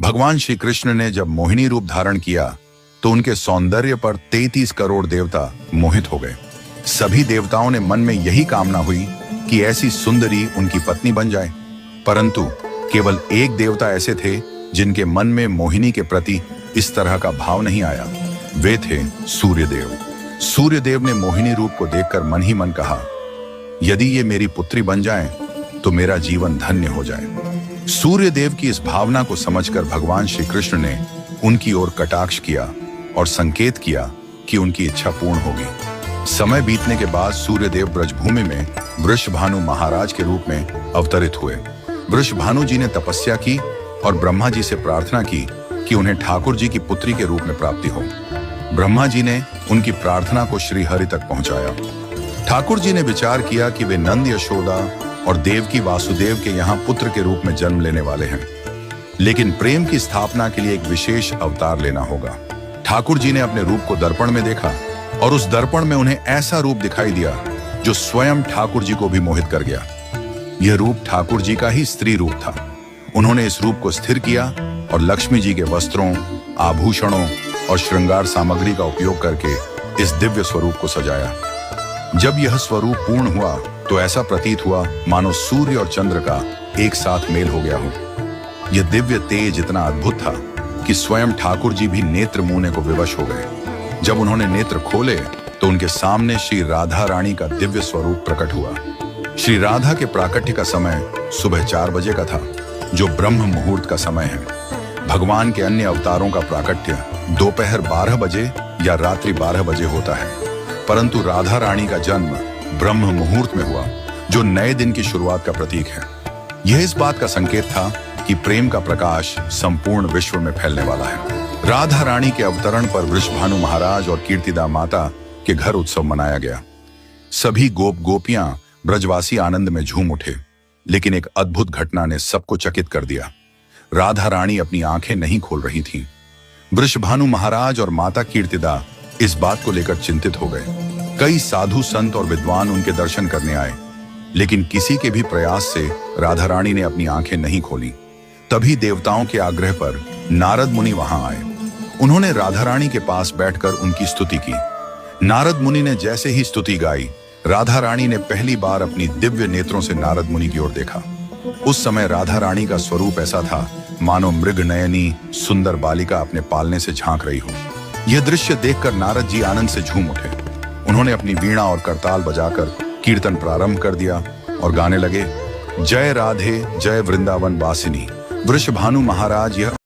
भगवान श्री कृष्ण ने जब मोहिनी रूप धारण किया तो उनके सौंदर्य पर 33 करोड़ देवता मोहित हो गए। सभी देवताओं ने मन में यही कामना हुई कि ऐसी सुंदरी उनकी पत्नी बन जाए, परंतु केवल एक देवता ऐसे थे जिनके मन में मोहिनी के प्रति इस तरह का भाव नहीं आया। वे थे सूर्यदेव। सूर्यदेव ने मोहिनी रूप को देखकर मन ही मन कहा, यदि ये मेरी पुत्री बन जाए तो मेरा जीवन धन्य हो जाए। सूर्यदेव की इस भावना को समझकर भगवान श्री कृष्ण ने उनकी ओर कटाक्ष किया और संकेत किया कि उनकी इच्छा पूर्ण होगी। समय बीतने के बाद सूर्यदेव ब्रजभूमि में वृषभानु महाराज के रूप में अवतरित हुए। वृषभानु जी ने तपस्या की और ब्रह्मा जी से प्रार्थना की कि उन्हें ठाकुर जी की पुत्री के रूप में प्राप्ति हो। ब्रह्मा जी ने उनकी प्रार्थना को श्री हरि तक पहुंचाया। ठाकुर जी ने विचार किया कि वे नंद यशोदा और देवकी वासुदेव के यहाँ पुत्र के रूप में जन्म लेने वाले हैं, लेकिन प्रेम की स्थापना के लिए एक विशेष अवतार लेना होगा। ठाकुर जी ने अपने रूप को दर्पण में देखा और उस दर्पण में उन्हें ऐसा रूप दिखाई दिया जो स्वयं ठाकुर जी को भी मोहित कर गया। यह रूप ठाकुर जी का ही स्त्री रूप था। उन्होंने इस रूप को स्थिर किया और लक्ष्मी जी के वस्त्रों, आभूषणों और श्रृंगार सामग्री का उपयोग करके इस दिव्य स्वरूप को सजाया। जब यह स्वरूप पूर्ण हुआ तो ऐसा प्रतीत हुआ मानो सूर्य और चंद्र का एक साथ मेल हो गया हो। यह दिव्य तेज इतना अद्भुत था कि स्वयं ठाकुर जी भी नेत्र मूंदने को विवश हो गए। जब उन्होंने नेत्र खोले तो उनके सामने श्री राधा रानी का दिव्य स्वरूप प्रकट हुआ। श्री राधा के प्राकट्य का समय सुबह 4 बजे का था, जो ब्रह्म मुहूर्त का समय है। भगवान के अन्य अवतारों का प्राकट्य दोपहर 12 बजे या रात्रि 12 बजे होता है, परंतु राधा रानी का जन्म ब्रह्म मुहूर्त में हुआ, जो नए दिन की शुरुआत का प्रतीक है। यह इस बात का संकेत था कि प्रेम का प्रकाश संपूर्ण विश्व में फैलने वाला है। राधा रानी के अवतरण पर वृषभानु महाराज और कीर्तिदा माता के घर उत्सव मनाया गया। सभी गोप गोपियां ब्रजवासी आनंद में झूम उठे, लेकिन एक अद्भुत घटना ने सबको चकित कर दिया। राधा रानी अपनी आंखें नहीं खोल रही थीं। वृषभानु महाराज और माता कीर्तिदा इस बात को लेकर चिंतित हो गए। कई साधु संत और विद्वान उनके दर्शन करने आए, लेकिन किसी के भी प्रयास से राधा रानी ने अपनी आंखें नहीं खोली। तभी देवताओं के आग्रह पर नारद मुनि वहां आए। उन्होंने राधा रानी के पास बैठकर उनकी स्तुति की। नारद मुनि ने जैसे ही स्तुति गाई, राधा रानी ने पहली बार अपनी दिव्य नेत्रों से नारद मुनि की ओर देखा। उस समय राधा रानी का स्वरूप ऐसा था मानो मृग नयनी सुंदर बालिका अपने पालने से झांक रही हो। यह दृश्य देखकर नारद जी आनंद से झूम उठे। उन्होंने अपनी वीणा और करताल बजाकर कीर्तन प्रारंभ कर दिया और गाने लगे, जय राधे जय वृंदावन वासिनी। वृषभानु महाराज यह